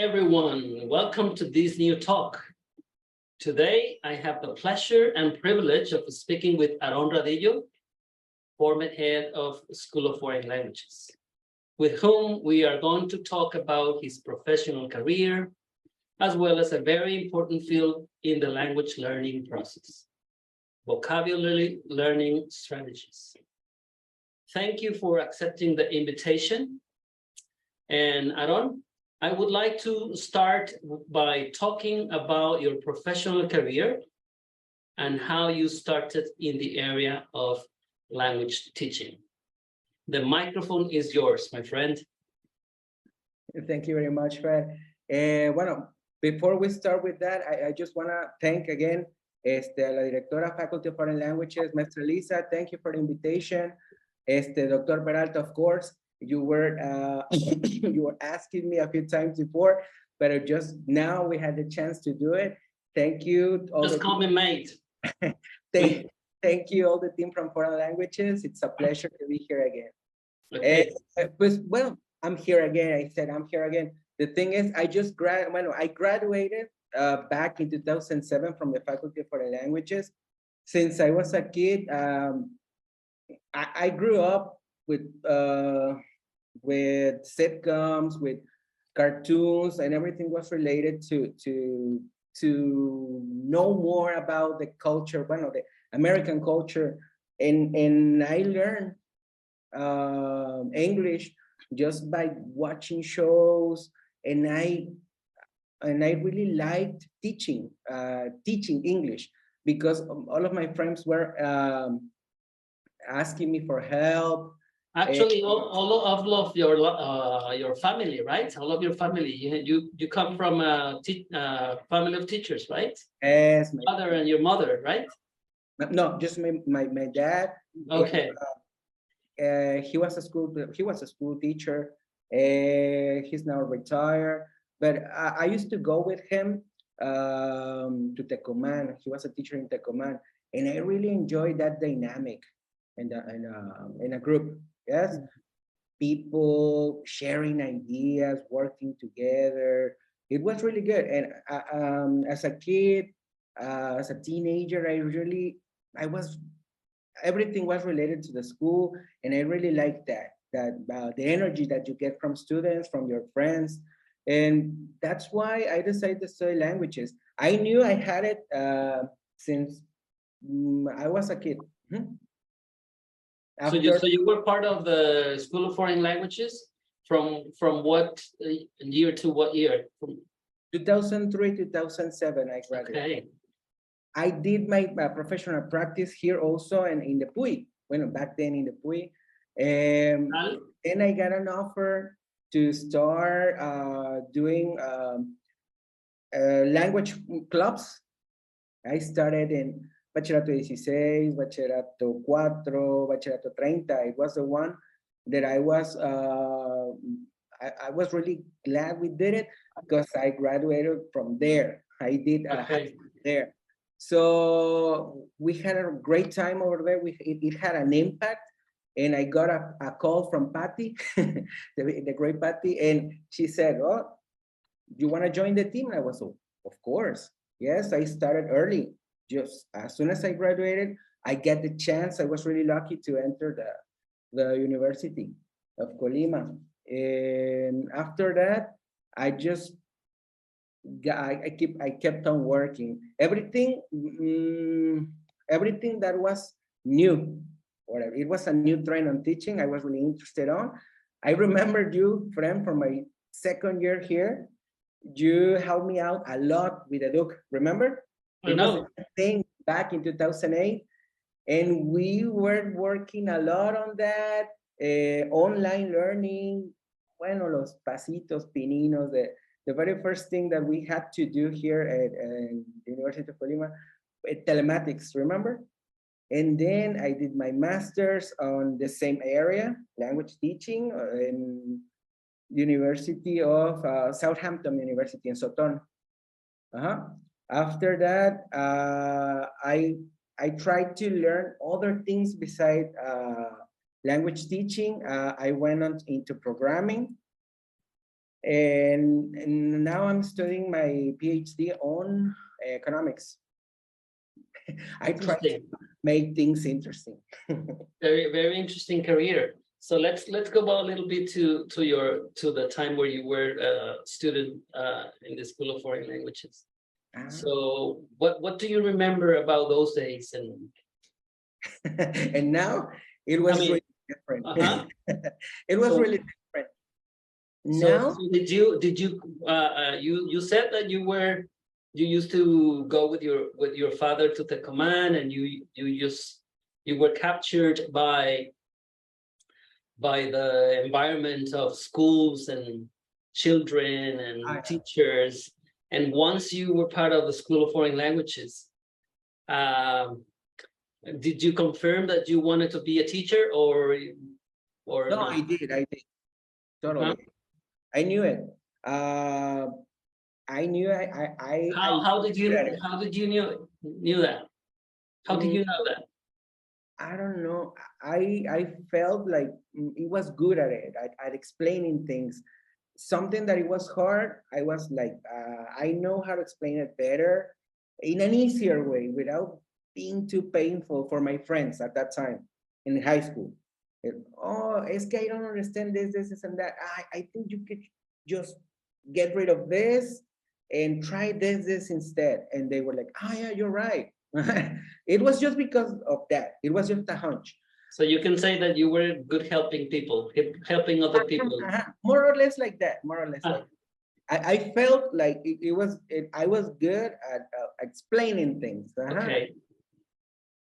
everyone. Welcome to this new talk. Today, I have the pleasure and privilege of speaking with Aarón Radillo, former head of School of Foreign Languages, with whom we are going to talk about his professional career, as well as a very important field in the language learning process, vocabulary learning strategies. Thank you for accepting the invitation. And Aarón, I would like to start by talking about your professional career and how you started in the area of language teaching. The microphone is yours, my friend. Thank you very much, Fred. Before we start with that, I just want to thank again la directora Faculty of Foreign Languages, Maestra Lisa. Thank you for the invitation. Dr. Peralta, of course. You were you were asking me a few times before, but just now we had the chance to do it. Thank you. Just call me mate. Thank you, all the team from Foreign Languages. It's a pleasure to be here again. Okay. Well, I'm here again. I said I'm here again. The thing is, I graduated back in 2007 from the Faculty of Foreign Languages. Since I was a kid, I grew up with sitcoms, with cartoons, and everything was related to know more about the culture, the American culture, and I learned English just by watching shows, and I really liked teaching English because all of my friends were asking me for help. Actually, all of your family, right? All of your family, you come from a family of teachers, right? Yes, my father and your mother, right? No, just my dad. Okay. He was a school teacher. He's now retired, but I used to go with him to Tecoman. He was a teacher in Tecoman, and I really enjoyed that dynamic in a group. Yes, people sharing ideas, working together. It was really good. And as a kid, as a teenager, everything was related to the school, and I really liked that the energy that you get from students, from your friends, and that's why I decided to study languages. I knew I had it since I was a kid. So you were part of the School of Foreign Languages from what year to what year? From 2003, 2007, I graduated. Okay. I did my professional practice here also, and in the PUI. Back then in the PUI. And I got an offer to start doing language clubs. I started in Bachillerato 16, Bachillerato 4, Bachillerato 30. It was the one that I was really glad we did it because I graduated from there. I did there. So we had a great time over there. It had an impact, and I got a call from Patty, the great Patty, and she said, "Oh, you want to join the team?" And I was, "Oh, of course, yes." I started early. Just as soon as I graduated, I get the chance. I was really lucky to enter the University of Colima, and after that, I kept on working. Everything that was new, or it was a new trend on teaching, I was really interested on. I remembered you, friend, from my second year here. You helped me out a lot with Educ, remember? I know. It was a thing back in 2008, and we were working a lot on that, online learning, los pasitos, pininos, the very first thing that we had to do here at the University of Colima, telematics, remember? And then I did my master's on the same area, language teaching, in University of Southampton University in Soton. After that, I tried to learn other things besides language teaching. I went on into programming. And now I'm studying my PhD on economics. I try to make things interesting. Very, very interesting career. So let's go back a little bit to the time where you were a student in the School of Foreign Languages. So what do you remember about those days? And and now it was really different. It was really different. Now, so did you you said that you used to go with your father to the command, and you were captured by the environment of schools and children and teachers. And once you were part of the School of Foreign Languages, did you confirm that you wanted to be a teacher, or no? Not? I did totally. I knew it. I knew How did you knew that? How did you know that? I don't know. I felt like it was good at it. At explaining things. Something that it was hard, I was like, I know how to explain it better in an easier way without being too painful for my friends at that time in high school. Oh, es que I don't understand this, and that. I think you could just get rid of this and try this instead. And they were like, oh yeah, you're right. It was just because of that. It was just a hunch. So you can say that you were good helping people, helping other people. More or less like that. More or less like that. I felt like I was good at explaining things. Okay.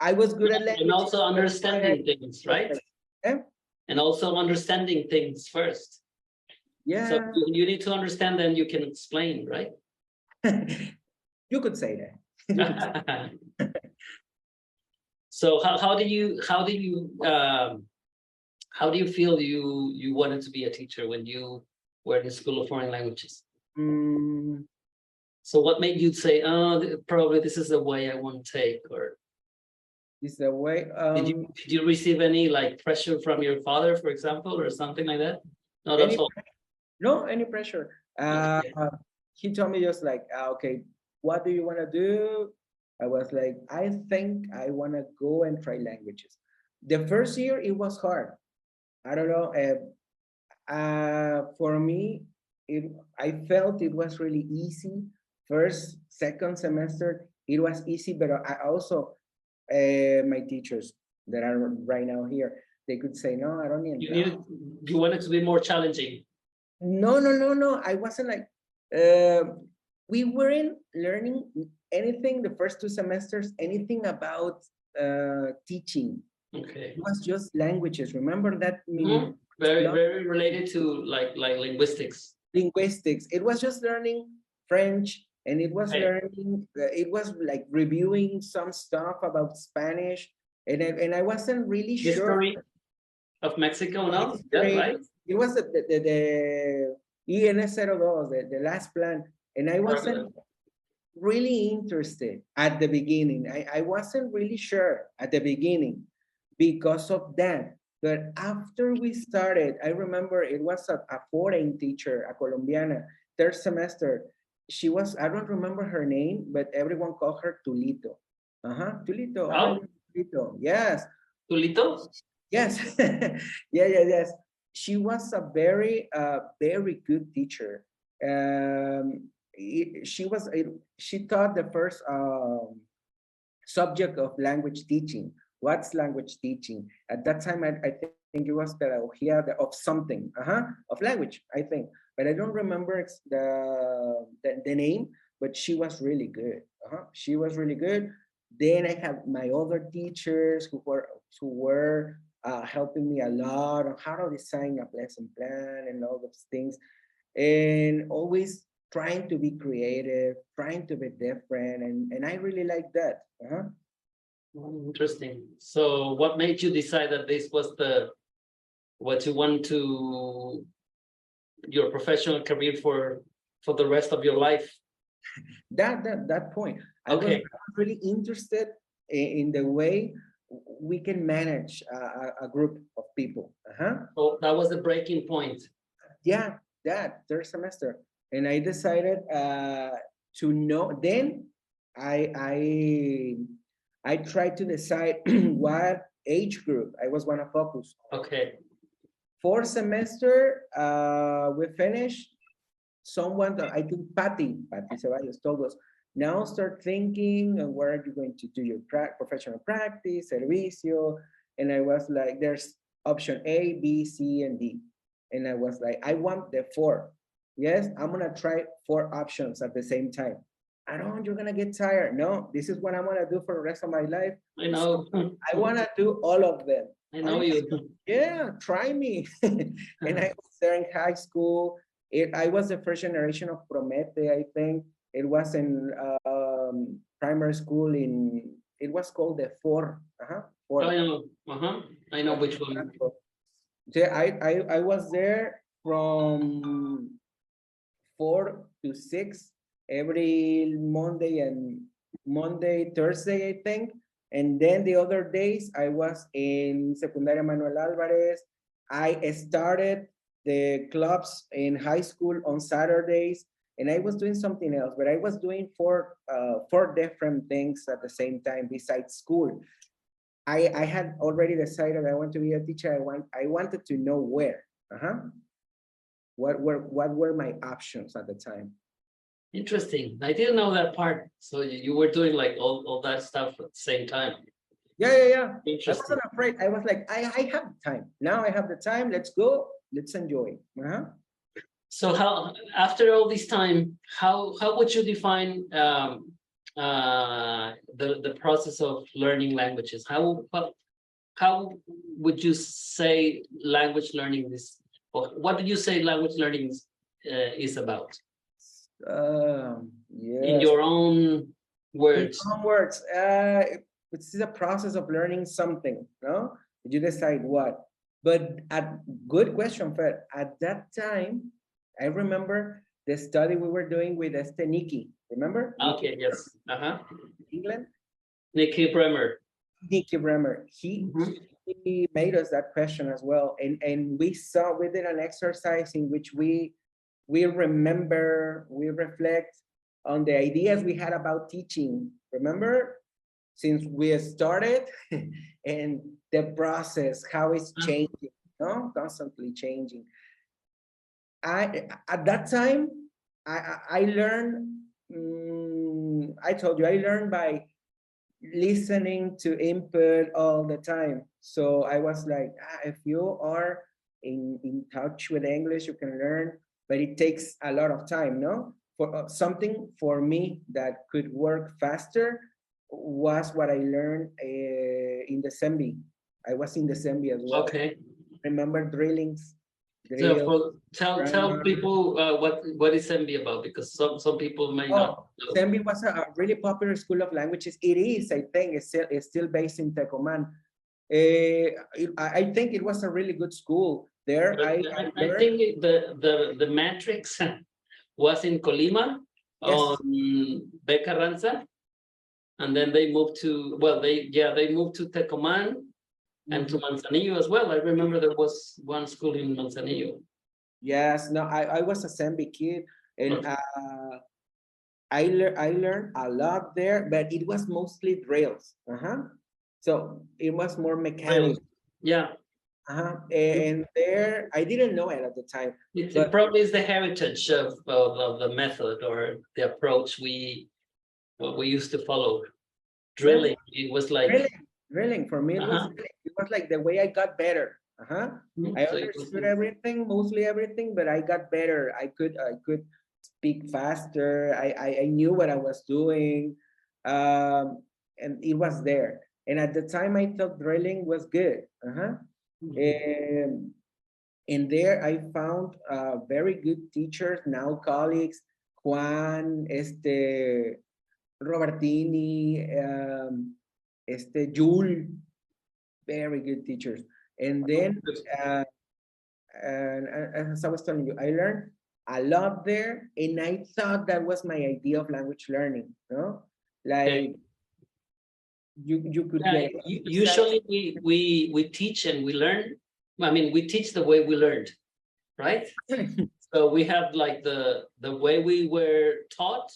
I was good at language. And also understanding things, right? Yeah. And also understanding things first. Yeah. So you need to understand, then you can explain, right? You could say that. So how do you feel you wanted to be a teacher when you were in the School of Foreign Languages? So what made you say, oh, probably this is the way I want to take, or this is the way? Did you receive any like pressure from your father, for example, or something like that? Not at all. No, any pressure. He told me just like, okay, what do you want to do? I was like, I think I want to go and try languages. The first year, it was hard. I don't know. For me, I felt it was really easy. First, second semester, it was easy, but I also, my teachers that are right now here, they could say, no, I don't need you want it to be more challenging. No. I wasn't like, we weren't learning anything the first 2 semesters, anything about teaching. Okay. It was just languages. Remember that? Very related to like linguistics. Linguistics. It was just learning French, and it was learning. It was like reviewing some stuff about Spanish, and I wasn't really History sure of Mexico, no? Yeah, right. It was the IN02, the last plan, and I wasn't really interested at the beginning. I wasn't really sure at the beginning because of that. But after we started, I remember it was a foreign teacher, a Colombiana, 3rd semester. She was, I don't remember her name, but everyone called her Tulito. Tulito. Oh. Tulito. Yes. Tulito? Yes. Yes. She was a very good teacher. She taught the first subject of language teaching. What's language teaching? At that time, I think it was pedagogía of something, of language, I think. But I don't remember the name, but she was really good. She was really good. Then I had my other teachers who were helping me a lot on how to design a lesson plan and all those things. And always trying to be creative, trying to be different. And I really like that. Interesting. So what made you decide that this was what you want to your professional career for the rest of your life? That point. I was really interested in the way we can manage a group of people. So that was the breaking point. Yeah, that third semester. And I decided to know, then I tried to decide what age group I was going to focus on. Okay. Fourth semester, we finished. Someone that I think Patty Ceballos told us, now start thinking and where are you going to do your professional practice, servicio. And I was like, there's option A, B, C, and D. And I was like, I want the 4. Yes, I'm gonna try 4 options at the same time. Aarón, you're gonna get tired. No, this is what I'm gonna do for the rest of my life. I know. I wanna do all of them. I know you. Yeah, try me. And I was there in high school. I was the first generation of Promete, I think. It was in primary school it was called the 4. 4. I know. I know which one. Yeah, I was there from 4 to 6 every Monday, Thursday, I think. And then the other days I was in Secundaria Manuel Alvarez. I started the clubs in high school on Saturdays, and I was doing something else, but I was doing 4 different things at the same time besides school. I had already decided I want to be a teacher. I wanted to know where. What were my options at the time? Interesting. I didn't know that part. So you were doing like all that stuff at the same time. Yeah. Interesting. I wasn't afraid. I was like, I have the time. Now I have the time. Let's go. Let's enjoy. So how, after all this time, how would you define the process of learning languages? How would you say language learning is, or what do you say language learning is about? Yes. In your own words. In your own words. It's a process of learning something, no? You decide what. But good question, Fred. At that time, I remember the study we were doing with Nikki. Remember? Okay, yes. England? Nikki Bremer. He made us that question as well. And we did an exercise in which we remember, we reflect on the ideas we had about teaching. Remember? Since we started and the process, how it's changing, no? Constantly changing. At that time, I learned, I told you, I learned by listening to input all the time. So I was like, if you are in touch with English, you can learn, but it takes a lot of time, no? For something for me that could work faster was what I learned in the SEMBI. I was in the SEMBI as well. Okay. Remember drillings? So tell people what is SEMBI about, because some people may not know. SEMBI was a really popular school of languages. It is, I think, it's still based in Tecomán. I think it was a really good school there. I think the matrix was in Colima, yes, on Beca Ranza, and then they moved to, well, they moved to Tecomán and to Manzanillo as well. I remember there was one school in Manzanillo. Yes, no, I was a SEMBI kid, and I learned a lot there, but it was mostly drills. So it was more mechanical. Yeah. And there, I didn't know it at the time. It probably is the heritage of the method or the approach we used to follow. Drilling, it was like drilling for me. It was like the way I got better. I understood everything, mostly everything, but I got better. I could speak faster. I knew what I was doing, and it was there. And at the time, I thought drilling was good. And there I found very good teachers, now colleagues, Juan, Robertini, Jul, very good teachers. And then, as I was telling you, I learned a lot there, and I thought that was my idea of language learning, no? Like, you could get usually we teach and we learn. I mean, we teach the way we learned, right? So we have like the way we were taught,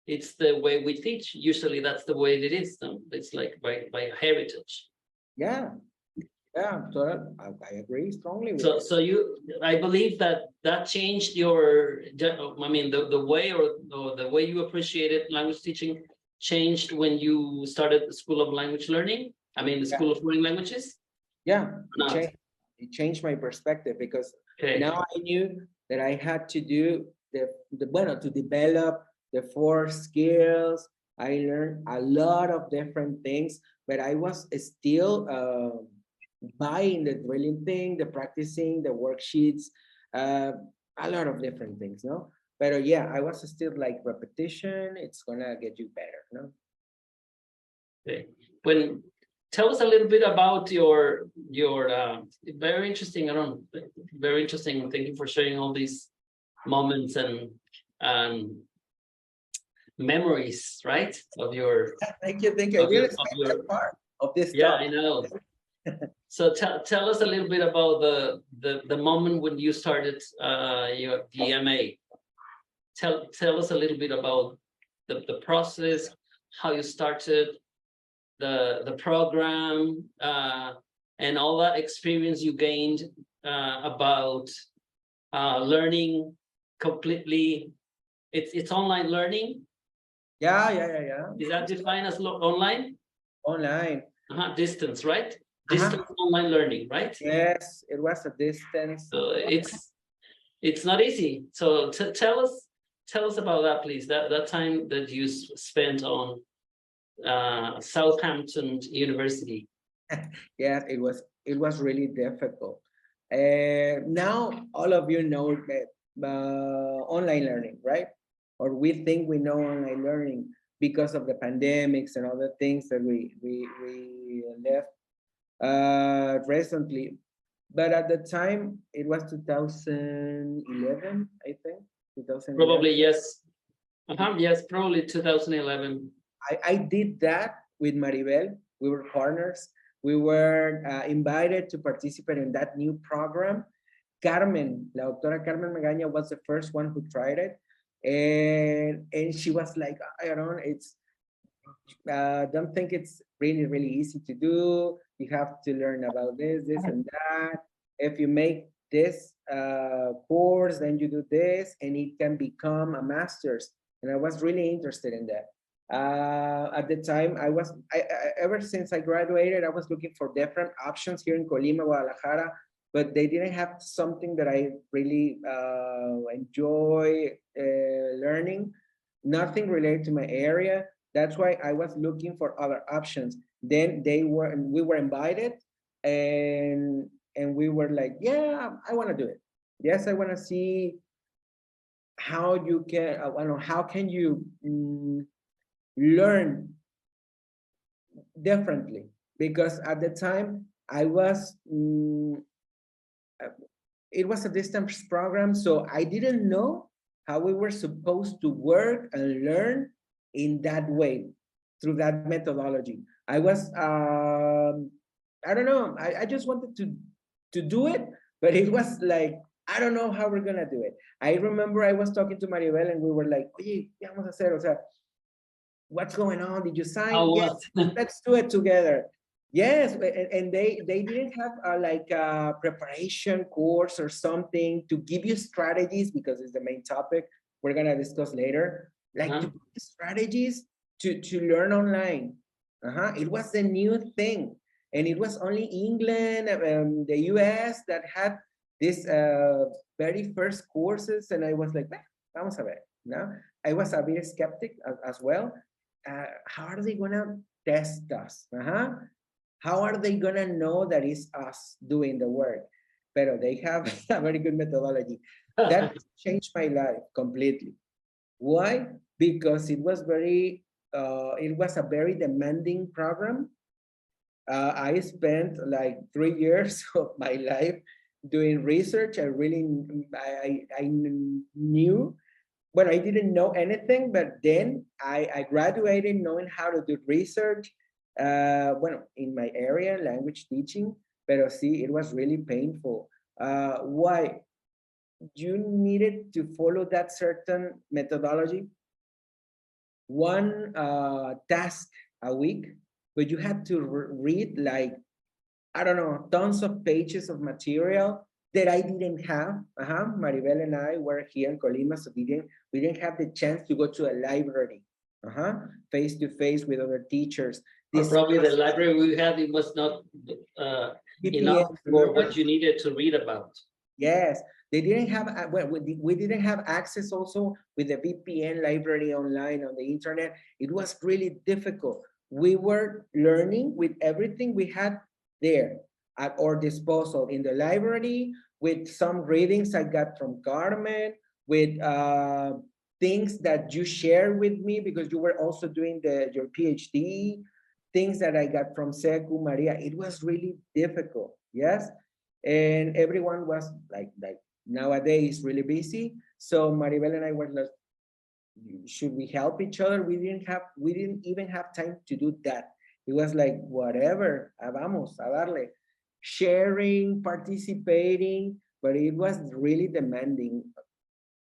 it's the way we teach. Usually that's the way it is. It's like by heritage. Yeah, yeah, so I agree strongly with So, it. so I believe that changed your, I mean, the way or the way you appreciated language teaching changed when you started the School of Language Learning. I mean, the School of Foreign Languages. Yeah, Not. it changed my perspective because Okay. now I knew that I had to do to develop the 4 skills. I learned a lot of different things, but I was still buying the drilling thing, the practicing, the worksheets, a lot of different things, no? But yeah, I was still like repetition. It's gonna get you better, no? Okay. Tell us a little bit about your very interesting, Aaron, very interesting. Thank you for sharing all these moments and memories, right? Of your. Thank you. I didn't expect that part of this Yeah, talk. I know. So tell us a little bit about the moment when you started your DMA. Tell us a little bit about the process, how you started, the program, and all that experience you gained about learning completely. It's online learning. Yeah. Is that defined as online? Online. Distance, right? Distance online learning, right? Yes, it was a distance. So it's not easy. So tell us about that, please. That time that you spent on Southampton University. Yes, it was really difficult. Now all of you know online learning, right? Or we think we know online learning because of the pandemics and other things that we left recently. But at the time, it was 2011, I think. 2011. Probably yes. Yes, probably 2011. I did that with Maribel. We were partners. We were invited to participate in that new program. Carmen, la doctora Carmen Magaña was the first one who tried it. And she was like, I don't think it's really easy to do. You have to learn about this and that. If you make this course, then you do this, and it can become a master's. And I was really interested in that. At the time, ever since I graduated, I was looking for different options here in Colima, Guadalajara, but they didn't have something that I really enjoy learning. Nothing related to my area. That's why I was looking for other options. Then we were invited, and we were like, yeah, I want to do it. Yes, I want to see how you can. How can you learn differently? Because at the time I was. It was a distance program, so I didn't know how we were supposed to work and learn in that way, through that methodology. I was, I don't know, I just wanted to do it, but it was like, I don't know how we're gonna do it. I remember I was talking to Maribel and we were like, oye, ¿qué vamos a hacer? O sea, what's going on? Did you sign? Yes, let's do it together. Yes, and they didn't have like a preparation course or something to give you strategies, because it's the main topic we're gonna discuss later. Like to strategies to learn online. It was a new thing, and it was only England, the US that had this very first courses, and I was like, vamos a ver. No, I was a bit skeptic as well. How are they gonna test us? How are they gonna know that it's us doing the work? But they have a very good methodology. That changed my life completely. Why? Because it was a very demanding program. I spent like 3 years of my life doing research. I knew, well, I didn't know anything, but then I graduated knowing how to do research. In my area, language teaching, but see, it was really painful. Why? you needed to follow that certain methodology, one task a week, but you had to read like, I don't know, tons of pages of material that I didn't have. Maribel and I were here in Colima, so we didn't have the chance to go to a library, face to face with other teachers. Or probably the library we had, it was not enough for what you needed to read about. Yes, they didn't have, well, we didn't have access also with the VPN library online on the internet. It was really difficult. We were learning with everything we had there at our disposal in the library, with some readings I got from Carmen, with things that you shared with me because you were also doing your PhD, things that I got from Seku, Maria. It was really difficult, yes? And everyone was like nowadays really busy. So Maribel and I were like, should we help each other? We didn't even have time to do that. It was like, whatever, vamos, a darle. Sharing, participating, but it was really demanding.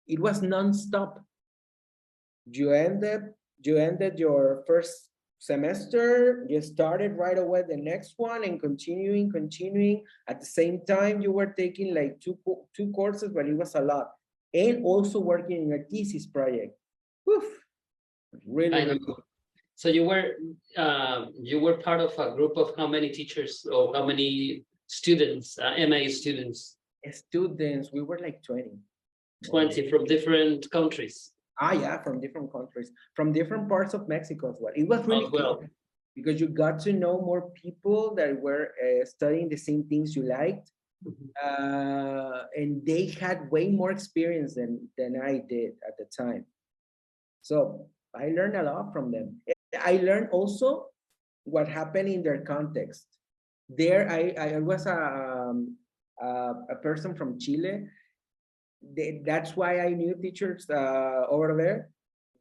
It was nonstop. You ended your first semester, you started right away the next one and continuing. At the same time, you were taking like two courses, but it was a lot. And also working in a thesis project. Woof. Really. So you were part of a group of how many teachers or how many students, MA students? Students, we were like 20. 20 from different countries. Yeah, from different countries, from different parts of Mexico as well. It was really cool because you got to know more people that were studying the same things you liked. And they had way more experience than I did at the time. So I learned a lot from them. I learned also what happened in their context. There, I was a person from Chile. That's why I knew teachers over there.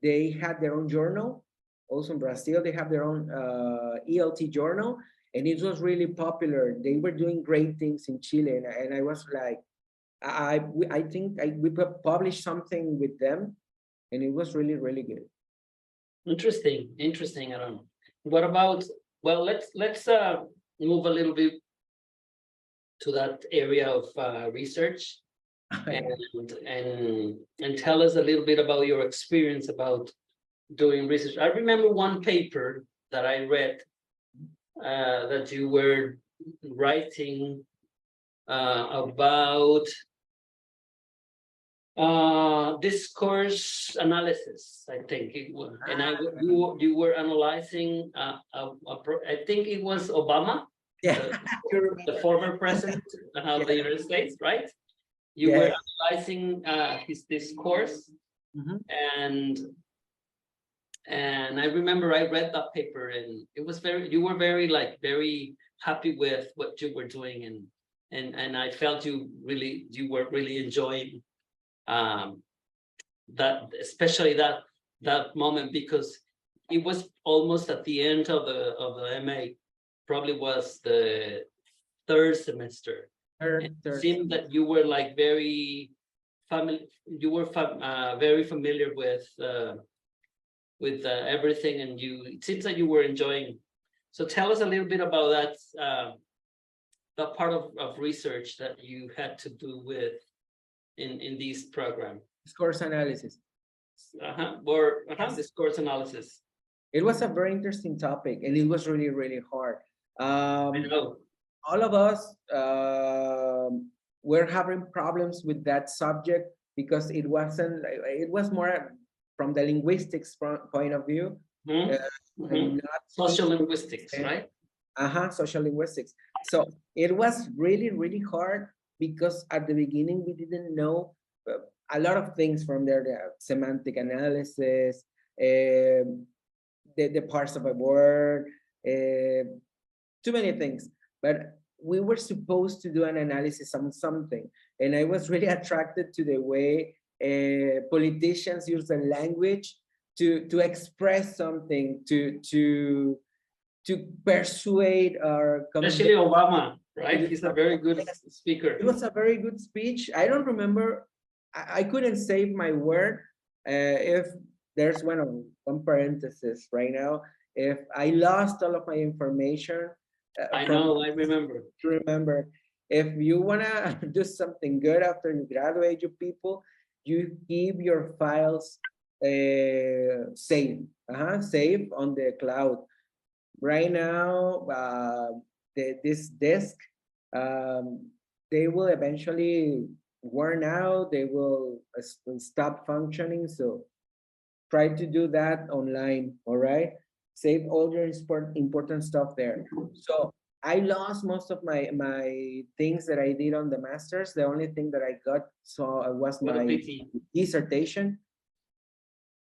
They had their own journal. Also in Brazil, they have their own ELT journal, and it was really popular. They were doing great things in Chile, and I was like, I think we published something with them, and it was really, really good. Interesting, Aarón. What about, well, let's move a little bit to that area of research. And tell us a little bit about your experience about doing research. I remember one paper that I read that you were writing about discourse analysis, I think it was, and you were analyzing I think it was Obama, the former president of the United States, right? You were analyzing his discourse, and I remember I read that paper, and it was you were very happy with what you were doing, and I felt you were really enjoying that, especially that moment, because it was almost at the end of the MA, probably was the third semester. It seemed that you were like very familiar. You were very familiar with everything, and it seems that you were enjoying. So tell us a little bit about that part of research that you had to do with in this program. Discourse analysis. Discourse analysis. It was a very interesting topic, and it was really, really hard. I know. All of us were having problems with that subject because it was more from the linguistics point of view. Not social linguistics, right? Social linguistics. So it was really, really hard because at the beginning we didn't know a lot of things from there, the semantic analysis, the parts of a word, too many things. But we were supposed to do an analysis on something, and I was really attracted to the way politicians use the language to express something, to persuade our especially Obama, right? He's a very good speaker. It was a very good speech. I don't remember I couldn't save my word. If there's one parenthesis right now, if I lost all of my information, I know, I remember. Remember, if you wanna do something good after you graduate, you people, you keep your files saved, saved on the cloud. Right now, this disk, they will eventually worn out. They will stop functioning. So try to do that online. All right, save all your important stuff there. So I lost most of my things that I did on the masters. The only thing that I got was my dissertation,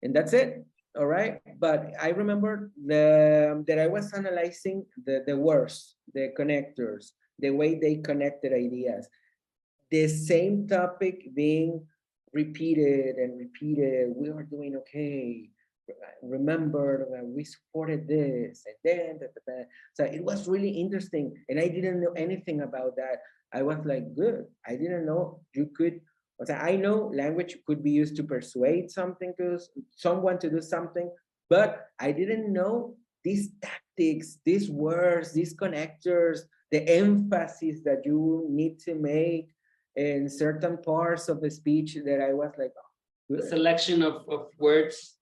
and that's it. All right, but I remember that I was analyzing the words, the connectors, the way they connected ideas, the same topic being repeated and repeated. We were doing okay. Remember that we supported this and then so it was really interesting, and I didn't know anything about that. I was like, good. I didn't know you could. I know language could be used to persuade someone to do something, but I didn't know these tactics, these words, these connectors, the emphasis that you need to make in certain parts of the speech. That I was like, oh, the selection of words,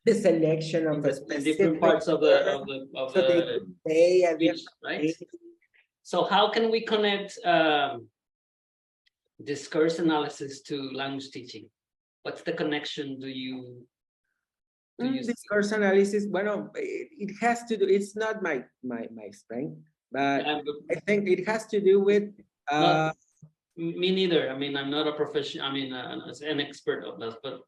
the selection of the different parts of the speech, right? So how can we connect discourse analysis to language teaching? What's the connection? Do you discourse analysis? Well, it has to do. It's not my strength, but I think it has to do with. Me neither. I mean, I'm not a professional. I mean, an expert of this, but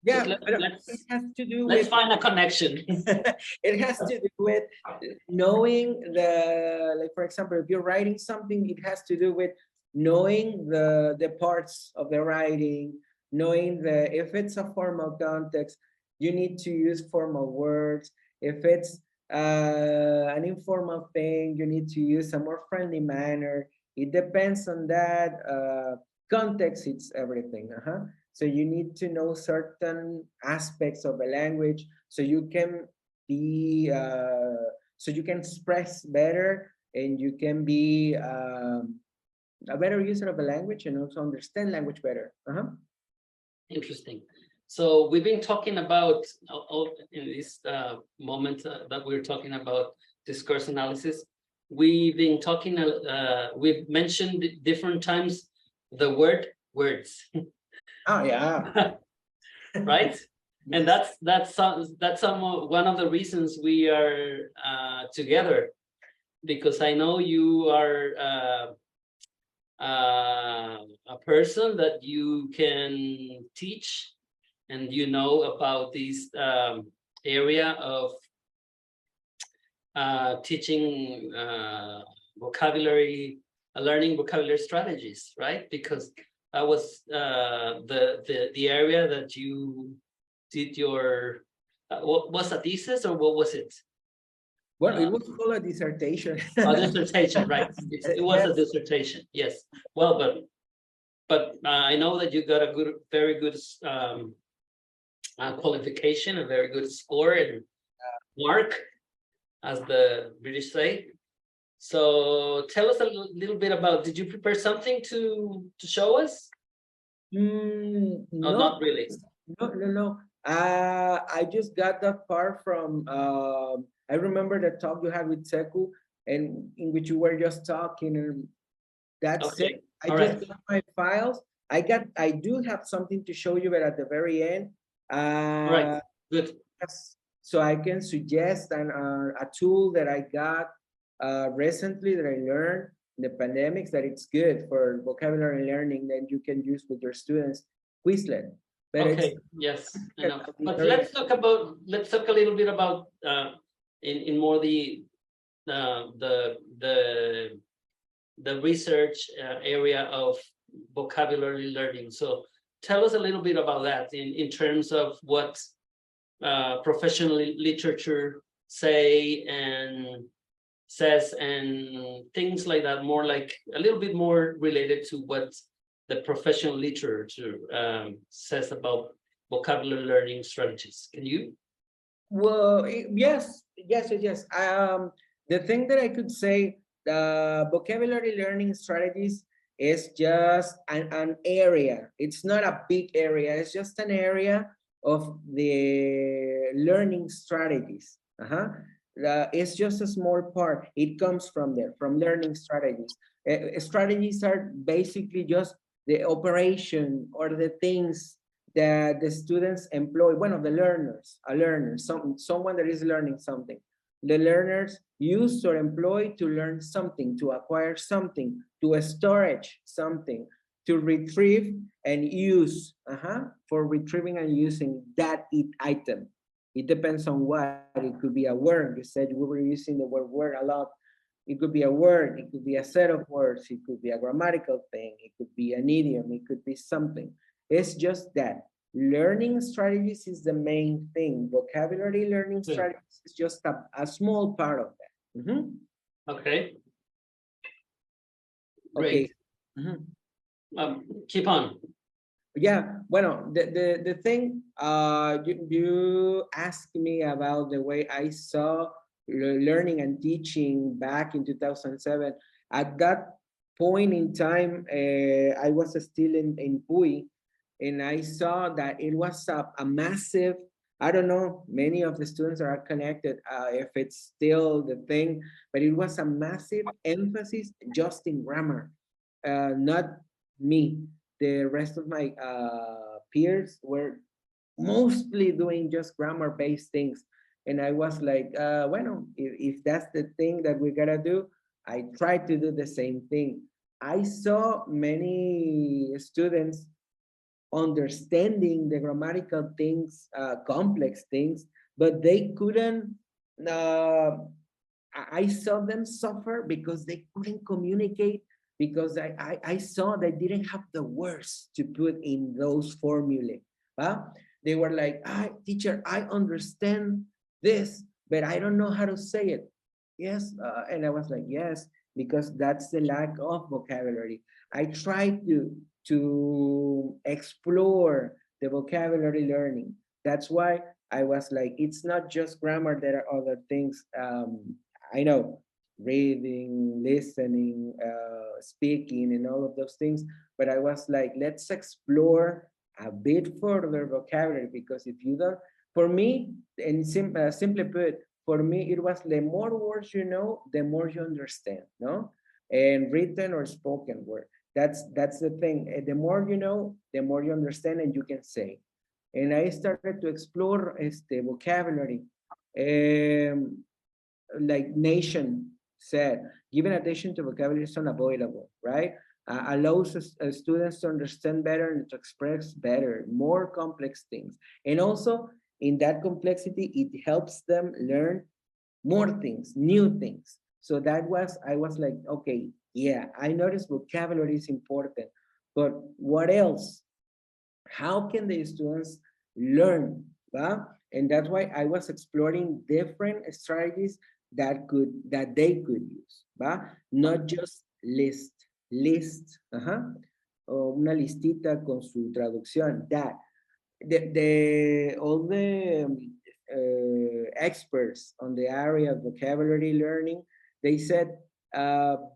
yeah, it has to do. Let's find a connection. It has to do with knowing like, for example, if you're writing something, it has to do with knowing the parts of the writing, knowing if it's a formal context, you need to use formal words. If it's an informal thing, you need to use a more friendly manner. It depends on that. Context, it's everything. So you need to know certain aspects of a language so you can be, so you can express better, and you can be a better user of a language and also understand language better. Interesting. So we've been talking about in this moment that we're talking about discourse analysis. We've been talking. We've mentioned different times the word words. Oh yeah. Right. And that's one of the reasons we are together, because I know you are a person that you can teach, and you know about this area of teaching vocabulary, learning vocabulary strategies, right? Because that was the area that you did your what was a thesis, or what was it? Well, it was called a dissertation. A dissertation, right? It was a dissertation, yes. Well, but I know that you got a very good qualification, a very good score and mark, as the British say. So tell us a little bit about. Did you prepare something to show us? No, not really. No. I just got that part from. I remember the talk you had with Seku, and in which you were just talking, and that's it. I just got my files. I do have something to show you, but at the very end. Right. Good. So I can suggest a tool that I got recently that I learned in the pandemics, that it's good for vocabulary learning that you can use with your students. Quizlet. But okay. Yes. I know. But let's talk a little bit about in more the research area of vocabulary learning. So tell us a little bit about that in terms of what professional literature says and things like that, more like a little bit more related to what the professional literature says about vocabulary learning strategies. Can you? Well, yes. The thing that I could say, the vocabulary learning strategies is just an area. It's not a big area. It's just an area of the learning strategies. It's just a small part. It comes from there, from learning strategies. Strategies are basically just the operation or the things that the students employ, one of the learners, a learner, someone that is learning something. The learners use or employ to learn something, to acquire something, to storage something, to retrieve and use, for retrieving and using that item. It depends on what. It could be a word. You said we were using the word a lot. It could be a word, it could be a set of words, it could be a grammatical thing, it could be an idiom, it could be something. It's just that. Learning strategies is the main thing. Vocabulary learning strategies is just a small part of that. Okay. Great. Okay. Keep on. Yeah, well, the thing, you asked me about the way I saw learning and teaching back in 2007. At that point in time, I was still in PUI, and I saw that it was a massive, I don't know, many of the students are connected, if it's still the thing, but it was a massive emphasis just in grammar. Not me. The rest of my peers were mostly doing just grammar-based things. And I was like, well, if that's the thing that we gotta do, I tried to do the same thing. I saw many students understanding the grammatical things, complex things, but they couldn't, I saw them suffer because they couldn't communicate, because I saw they didn't have the words to put in those formulae. They were like, teacher, I understand this, but I don't know how to say it. Yes, and I was like, yes, because that's the lack of vocabulary. I tried to explore the vocabulary learning. That's why I was like, it's not just grammar, there are other things. I know, reading, listening, speaking, and all of those things, but I was like, let's explore a bit further vocabulary, because if you don't, for me, and simply put, for me, it was the more words you know, the more you understand, no? And written or spoken word. That's the thing. The more you know, the more you understand and you can say. And I started to explore the vocabulary. Like Nation said, giving attention to vocabulary is unavoidable, right? Allows students to understand better and to express better, more complex things. And also, in that complexity, it helps them learn more things, new things. So I was like, okay, yeah, I noticed vocabulary is important, but what else? How can the students learn? And that's why I was exploring different strategies that they could use, not just list, una listita con su traducción. That all the experts on the area of vocabulary learning, they said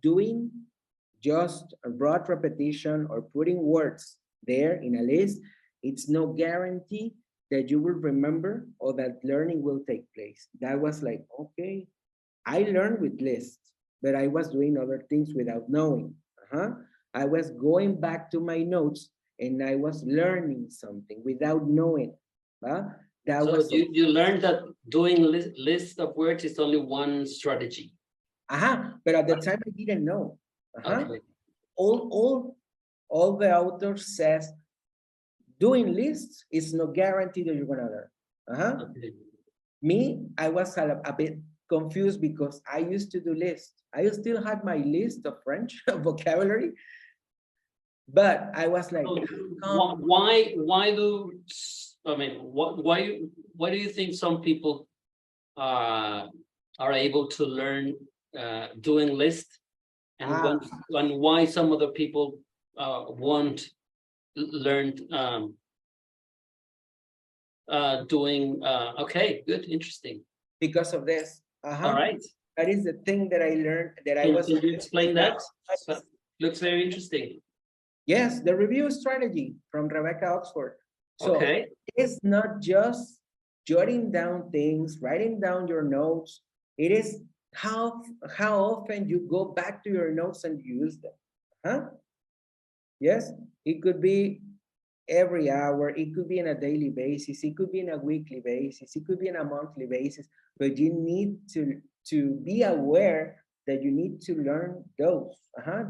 doing just a broad repetition or putting words there in a list, it's no guarantee that you will remember or that learning will take place. That was like, okay, I learned with lists, but I was doing other things without knowing. I was going back to my notes and I was learning something without knowing. That so was you learned that doing list of words is only one strategy. But at the time I didn't know. Okay. All the authors says doing lists is no guarantee that you're gonna learn. Okay. Me, I was a bit confused because I used to do lists. I still had my list of French vocabulary, but I was like, so why do you think some people are able to learn doing lists, and why some other people want learned doing okay, good, interesting. Because of this. All right. That is the thing that I learned that I was. Can you explain that? So, looks very interesting. Yes, the review strategy from Rebecca Oxford. So okay. It's not just jotting down things, writing down your notes. It is how often you go back to your notes and use them. Yes, it could be every hour, it could be on a daily basis, it could be on a weekly basis, it could be on a monthly basis, but you need to be aware that you need to learn those.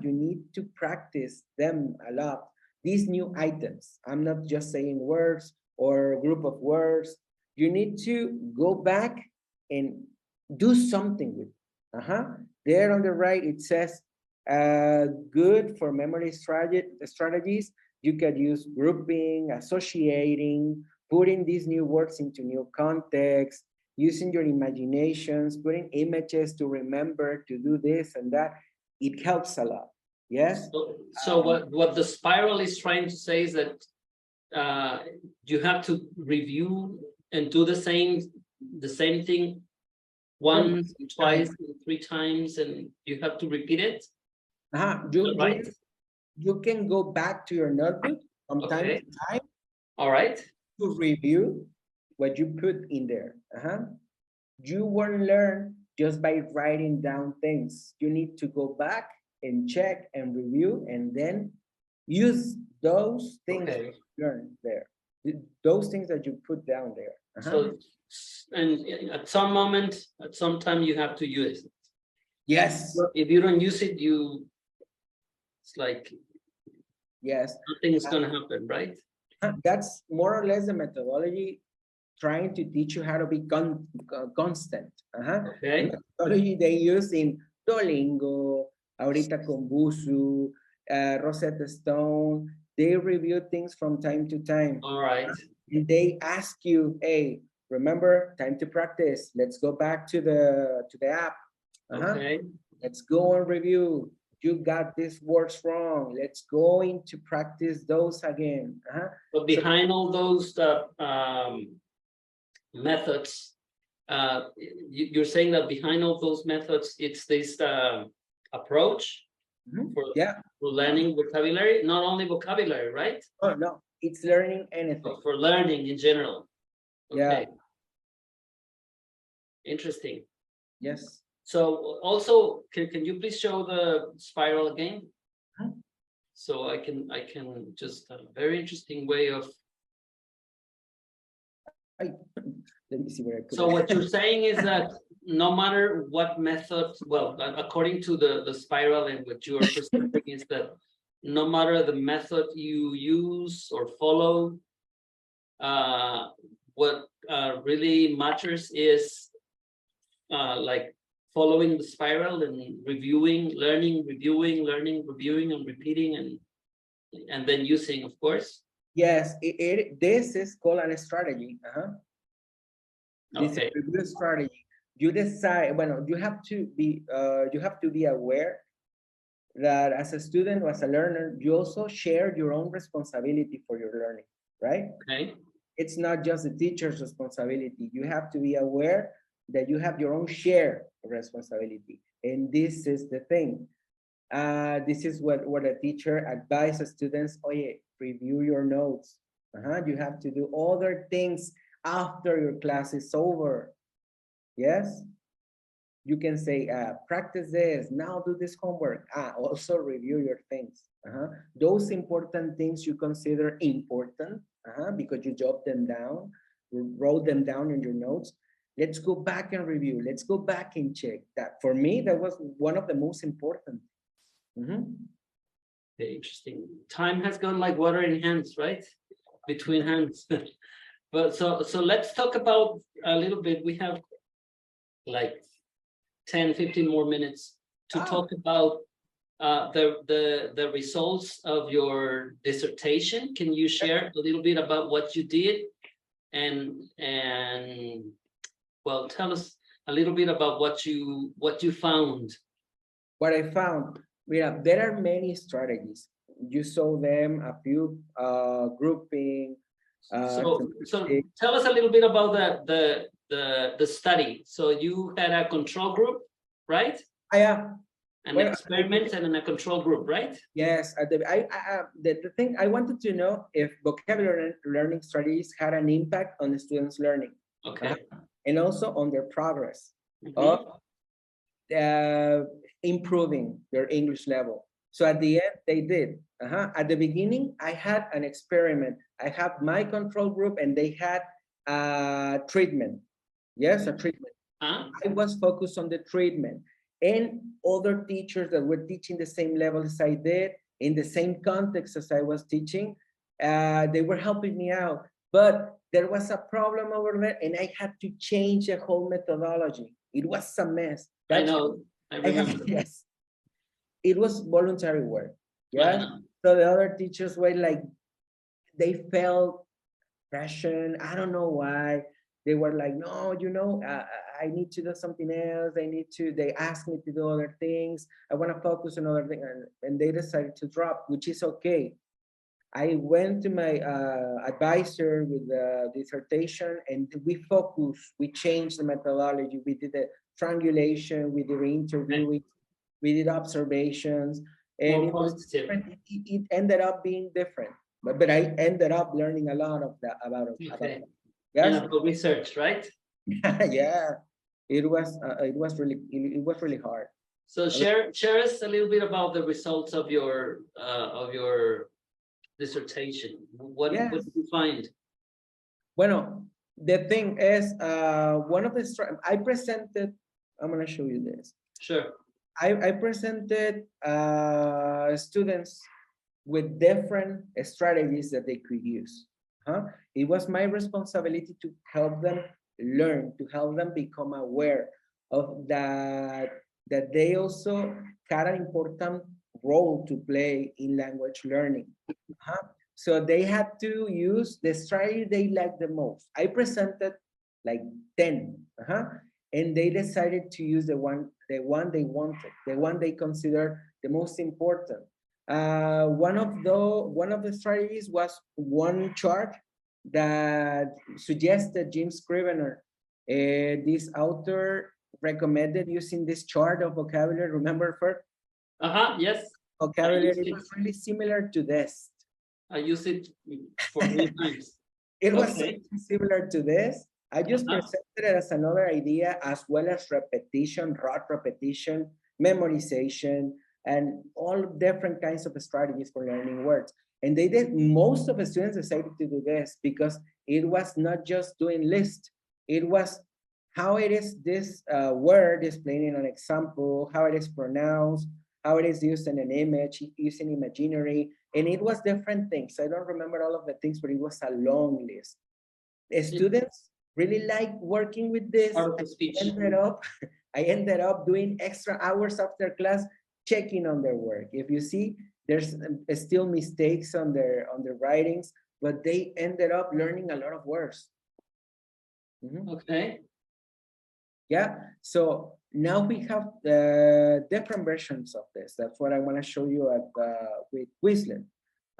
You need to practice them a lot. These new items, I'm not just saying words or a group of words. You need to go back and do something with it. There on the right, it says, good for memory strategies. You could use grouping, associating, putting these new words into new context, using your imaginations, putting images to remember to do this and that. It helps a lot. Yes. So what the spiral is trying to say is that you have to review and do the same thing once, twice, 3 times, and you have to repeat it. Right. You can go back to your notebook from time to time. All right. To review what you put in there. You won't learn just by writing down things. You need to go back and check and review and then use those things that you learned there. Those things that you put down there. So, and at some moment, at some time, you have to use it. Yes. If you don't use it, it's like, yes, nothing's going to happen, right? That's more or less the methodology trying to teach you how to be constant. Okay. The methodology they use in Duolingo, ahorita con Busu, Rosetta Stone, they review things from time to time. All right. And they ask you, hey, remember, time to practice. Let's go back to the app. Okay. Let's go and review. You got these words wrong. Let's go into practice those again. But behind all those methods, you're saying that behind all those methods, it's this approach for learning vocabulary, not only vocabulary, right? Oh, no, it's learning anything. But for learning in general. Okay. Interesting. Yes. So also, can you please show the spiral again? So I can just a very interesting way of. Let me see where I put so what you're saying is that no matter what method, well, according to the spiral and what you are presenting is that no matter the method you use or follow, what really matters is like following the spiral and reviewing, learning, reviewing, learning, reviewing, and repeating, and then using, of course. Yes, this is called a strategy. This is a review strategy. You decide. Well, you have to be aware that as a student or as a learner, you also share your own responsibility for your learning, right? Okay. It's not just the teacher's responsibility. You have to be aware that you have your own share of responsibility. And this is the thing. This is what a teacher advises students. Oh yeah, review your notes. You have to do other things after your class is over. Yes? You can say, practice this, now do this homework. Also review your things. Those important things you consider important because you jot them down, wrote them down in your notes. Let's go back and review. Let's go back and check that. For me, that was one of the most important. Okay, interesting. Time has gone like water in hands, right? Between hands. But so let's talk about a little bit. We have like 10, 15 more minutes to talk about the results of your dissertation. Can you share a little bit about what you did and well, tell us a little bit about what you found. What I found, there are many strategies. you saw them a few grouping. So tell us a little bit about the study. So you had a control group, right? Yeah. An experiment and a control group, right? Yes. The thing I wanted to know if vocabulary learning strategies had an impact on the students' learning. Okay. And also on their progress of improving their English level. So at the end, they did. At the beginning, I had an experiment. I had my control group and they had a treatment. Yes, a treatment. I was focused on the treatment. And other teachers that were teaching the same level as I did, in the same context as I was teaching, they were helping me out. But there was a problem over there and I had to change the whole methodology. It was a mess. I know, I remember. Yes. It was voluntary work. Yeah. So the other teachers were like, they felt pressure. I don't know why. They were like, no, I need to do something else. They asked me to do other things. I want to focus on other things. And they decided to drop, which is okay. I went to my advisor with the dissertation and we changed the methodology. We did the triangulation, we did interviewing, we did observations, and it ended up being different. But I ended up learning a lot of that about it. Yes, research, right? Yeah, it was really hard. So share us a little bit about the results of your dissertation. What did you find? Bueno, the thing is, one of the I presented. I'm gonna show you this. Sure. I presented students with different strategies that they could use. It was my responsibility to help them learn, to help them become aware of that they also had an important role to play in language learning. So they had to use the strategy they liked the most. I presented like 10, and they decided to use the one they wanted, the one they considered the most important. One of the strategies was one chart that suggested Jim Scrivener. This author recommended using this chart of vocabulary. Remember, Ferd? Yes. Vocabulary was really similar to this. I use it for many times. It was similar to this. I just presented it as another idea, as well as repetition, rote repetition, memorization, and all different kinds of strategies for learning words. And they did. Most of the students decided to do this because it was not just doing lists. It was how it is this word displayed in an example, how it is pronounced, how it is used in an image, using imaginary, and it was different things. I don't remember all of the things, but it was a long list. The students really liked working with this. I ended up doing extra hours after class checking on their work. If you see, there's still mistakes on their writings, but they ended up learning a lot of words. Okay. Yeah, so now we have different versions of this. That's what I want to show you with Quizlet.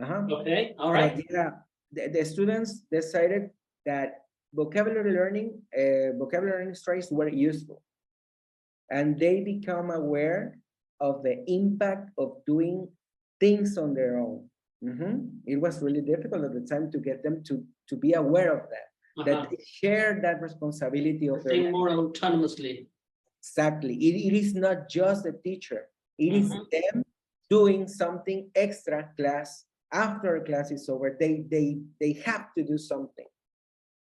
Okay, all right. Yeah, the students decided that vocabulary learning strategies were useful. And they become aware of the impact of doing things on their own. It was really difficult at the time to get them to be aware of that. That they share that responsibility of think more autonomously. Exactly. It is not just the teacher. It is them doing something extra class after class is over. They have to do something.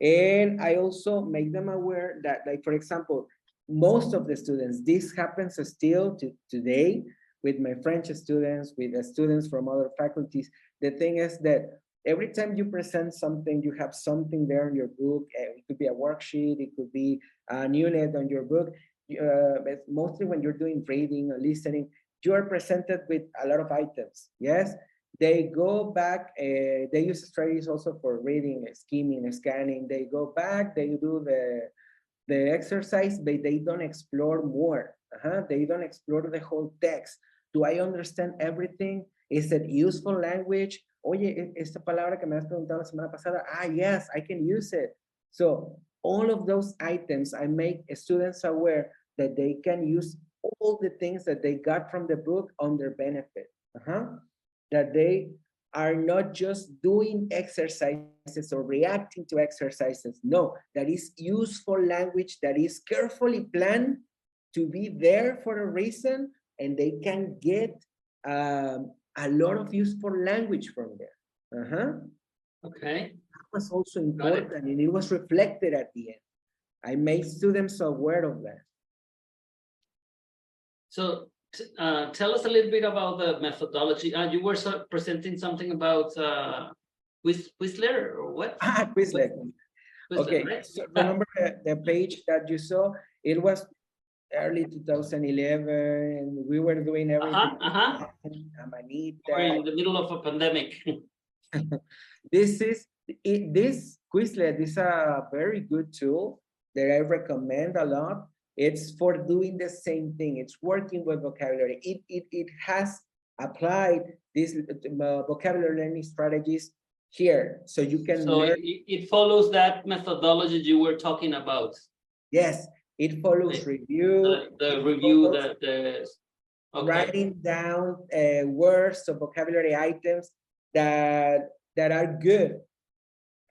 And I also make them aware that, like, for example, most of the students, this happens still today with my French students, with the students from other faculties. The thing is that every time you present something, you have something there in your book. It could be a worksheet, it could be a unit on your book. Mostly when you're doing reading or listening, you are presented with a lot of items. Yes, they go back. They use strategies also for reading, skimming, scanning. They go back. They do the exercise, but they don't explore more. They don't explore the whole text. Do I understand everything? Is it useful language? Oye, esta palabra que me has preguntado la semana pasada, yes, I can use it. So all of those items, I make students aware that they can use all the things that they got from the book on their benefit. That they are not just doing exercises or reacting to exercises. No, that is useful language that is carefully planned to be there for a reason, and they can get a lot of useful language from there. Okay. That was also important, and it was reflected at the end. I made students aware of that. So tell us a little bit about the methodology. You were presenting something about Quizlet or what? Quizlet. Okay, right? so remember the page that you saw? It was early 2011, and we were doing everything. We're in the middle of a pandemic. This Quizlet is a very good tool that I recommend a lot. It's for doing the same thing. It's working with vocabulary. It has applied these vocabulary learning strategies here, so you can learn. It follows that methodology you were talking about. Yes, it follows review. The review, okay. Writing down words or vocabulary items that are good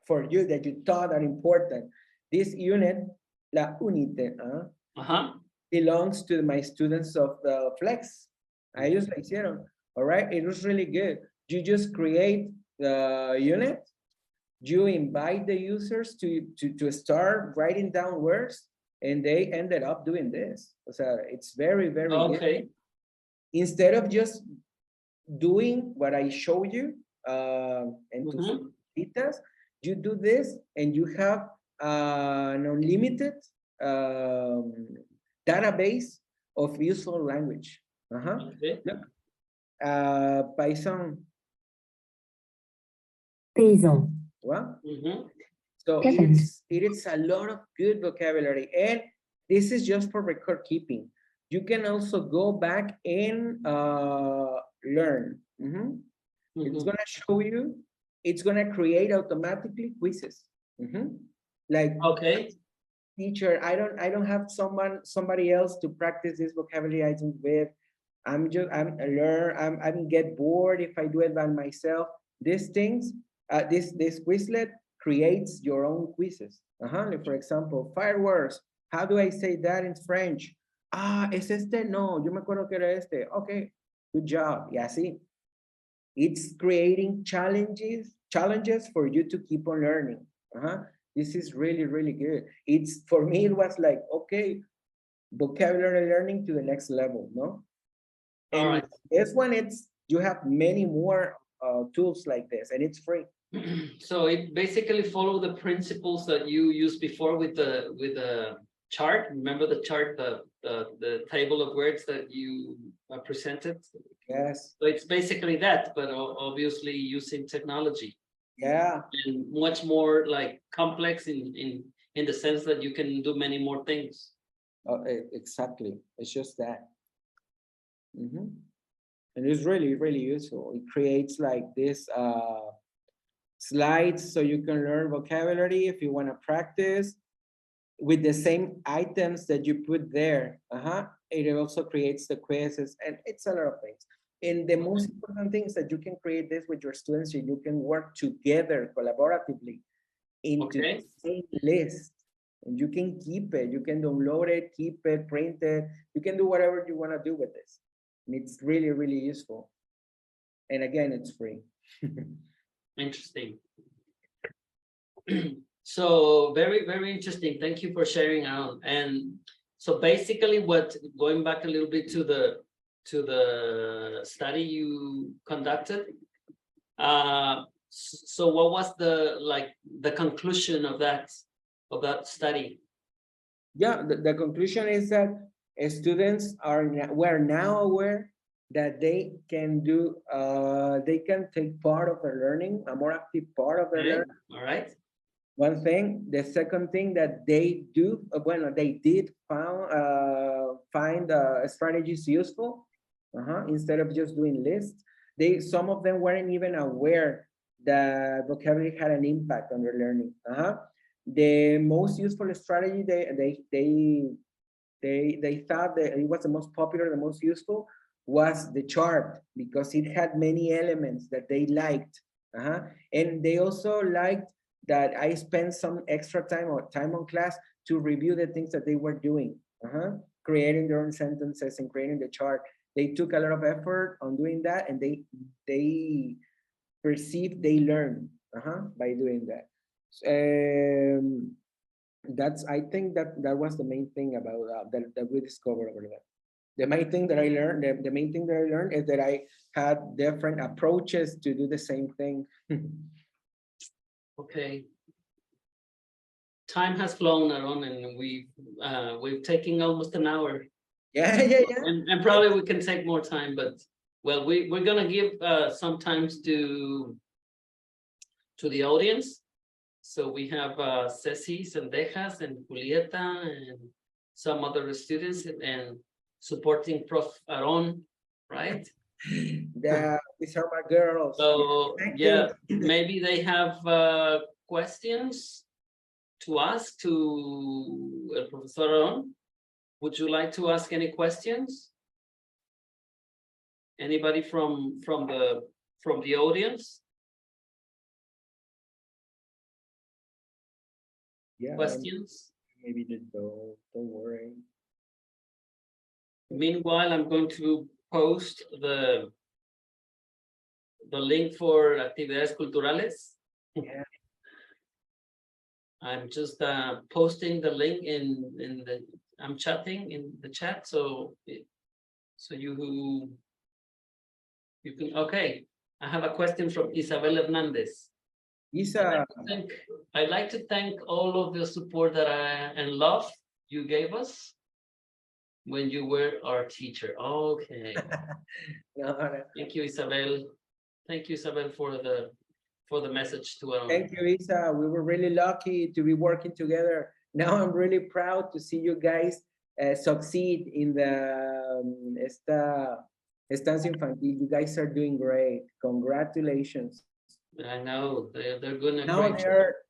for you, that you thought are important. This unit, la unite, belongs to my students of Flex. Ellos la hicieron. All right, it was really good. You just create the unit. You invite the users to start writing down words, and they ended up doing this. So it's very, very good. Instead of just doing what I show you and to details, you do this, and you have an unlimited database of useful language. Look, Python. Well, so it is a lot of good vocabulary, and this is just for record keeping. You can also go back and learn. It's gonna show you. It's gonna create automatically quizzes. Like, teacher, I don't have somebody else to practice this vocabulary items with. I'm get bored if I do it by myself. These things, this Quizlet creates your own quizzes. Like, for example, fireworks. How do I say that in French? ¿Es este? No, yo me acuerdo que era este. Okay, good job. Y así. It's creating challenges for you to keep on learning. This is really, really good. For me, it was like, okay, vocabulary learning to the next level, no? And all right. This one, you have many more tools like this, and it's free. So it basically follows the principles that you used before with the chart. Remember the chart, the table of words that you presented? Yes. So it's basically that, but obviously using technology. Yeah. And much more like complex in the sense that you can do many more things. Exactly. It's just that. And it's really, really useful. It creates like this slides so you can learn vocabulary if you want to practice with the same items that you put there. It also creates the quizzes, and it's a lot of things. And the most important thing is that you can create this with your students, and you can work together collaboratively into the same list. And you can keep it, you can download it, keep it, print it. You can do whatever you want to do with this. And it's really, really useful. And again, it's free. Interesting. So very, very interesting. Thank you for sharing out. And so basically going back a little bit to the study you conducted. So what was the conclusion of that study? Yeah, the conclusion is that students were now aware that they can take part of their learning, a more active part of their learning. All right. One thing. The second thing that they did find strategies useful instead of just doing lists. some of them weren't even aware that vocabulary had an impact on their learning. The most useful strategy they thought that it was the most popular, the most useful, was the chart, because it had many elements that they liked. And they also liked that I spent some extra time on class to review the things that they were doing, creating their own sentences and creating the chart. They took a lot of effort on doing that, and they perceived they learned by doing that. I think that was the main thing about that we discovered over there. The main thing that I learned, the main thing that I learned is that I had different approaches to do the same thing. Okay. Time has flown, Aarón, and we've taken almost an hour. Yeah. And probably we can take more time, but well, we're gonna give some time to the audience. So we have Ceci Sendejas and Julieta and some other students and supporting Prof. Aarón, right? Yeah, these are my girls. So yeah, maybe they have questions to ask to Professor Aarón. Would you like to ask any questions? Anybody from the audience? Yeah. Questions? Maybe don't worry. Meanwhile, I'm going to post the link for actividades culturales. Yeah. I'm just posting the link in the. I'm chatting in the chat, so you can. Okay, I have a question from Isabel Hernandez. Isa, I'd like to thank all of the support and love you gave us when you were our teacher. Okay. no. Thank you, Isabel. Thank you, Isabel, for the message to our. Thank you, Isa. We were really lucky to be working together. Now I'm really proud to see you guys succeed in the estancia infantil. You guys are doing great. Congratulations. I know they're gonna. Now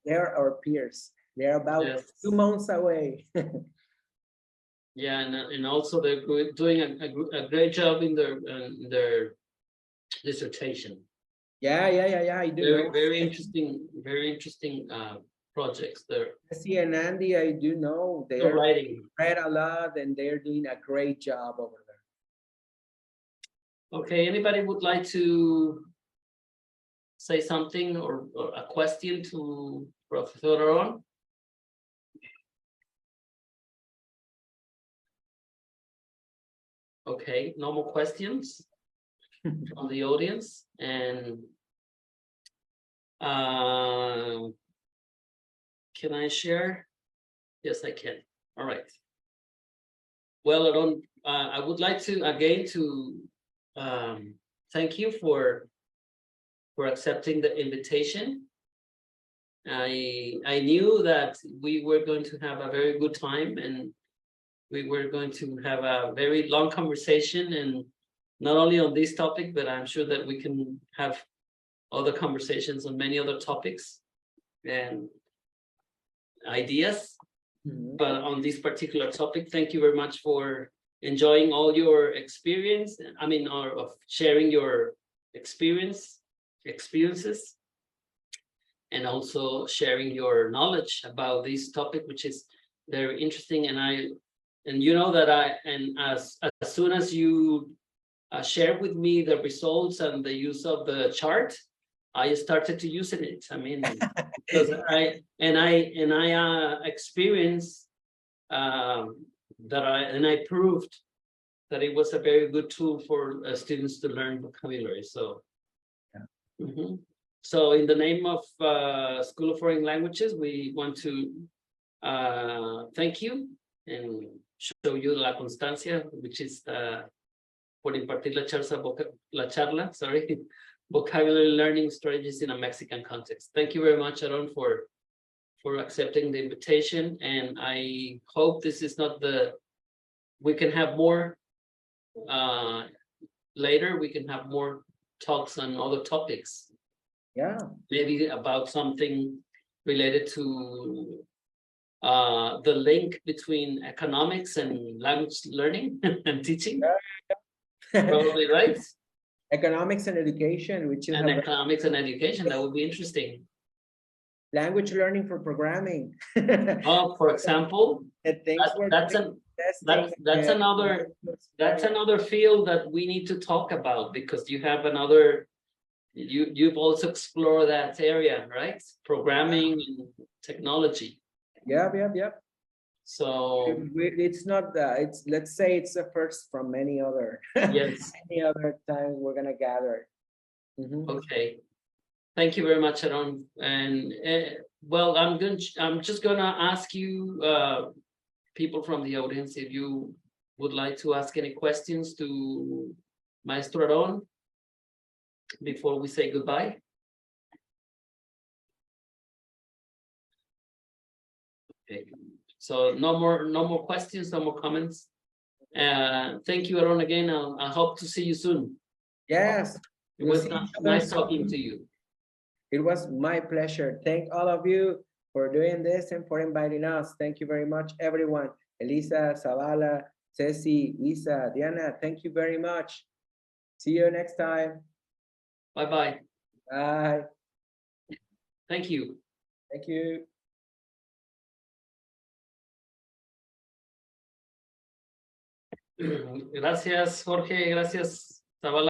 they're our peers. They're about 2 months away. Yeah, and also they're doing a great job in their dissertation. Yeah. I do know. Very interesting projects there. See, and Andy, I do know they're writing. Read a lot, and they're doing a great job over there. Okay, anybody would like to say something or a question to Professor Aarón? Okay, no more questions from the audience. And can I share? Yes, I can. All right. Well, Aarón, I would like to again thank you for accepting the invitation. I knew that we were going to have a very good time, and we were going to have a very long conversation, and not only on this topic, but I'm sure that we can have other conversations on many other topics and ideas. But on this particular topic, thank you very much for enjoying all your experience. I mean, or of sharing your experiences, and also sharing your knowledge about this topic, which is very interesting. And you know that as soon as you shared with me the results and the use of the chart, I started to use it. I mean, because I experienced that I proved that it was a very good tool for students to learn vocabulary. So, So in the name of School of Foreign Languages, we want to thank you and show you la constancia, which is por impartir la charla, vocabulary learning strategies in a Mexican context. Thank you very much, Aarón, for accepting the invitation, and I hope this is not we can have more later. We can have more talks on other topics. Yeah. Maybe about something related to the link between economics and language learning and teaching. Probably, right? Economics and education, which is and economics and education, that would be interesting. Language learning for programming. For example, that's another field that we need to talk about, because you have another, you've also explored that area, right? Programming and technology. Yeah. So it's not it's, let's say it's the first from many other yes. many other times we're gonna gather. Okay, thank you very much, Aarón. And well, I'm just gonna ask you people from the audience if you would like to ask any questions to Maestro Aarón before we say goodbye. Okay. So no more questions, no more comments. Thank you, Aarón, again. I hope to see you soon. Yes. It was nice talking to you. It was my pleasure. Thank all of you for doing this and for inviting us. Thank you very much, everyone. Elisa, Zavala, Ceci, Isa, Diana, thank you very much. See you next time. Bye-bye. Bye. Thank you. Thank you. Gracias, Jorge. Gracias, Zavala.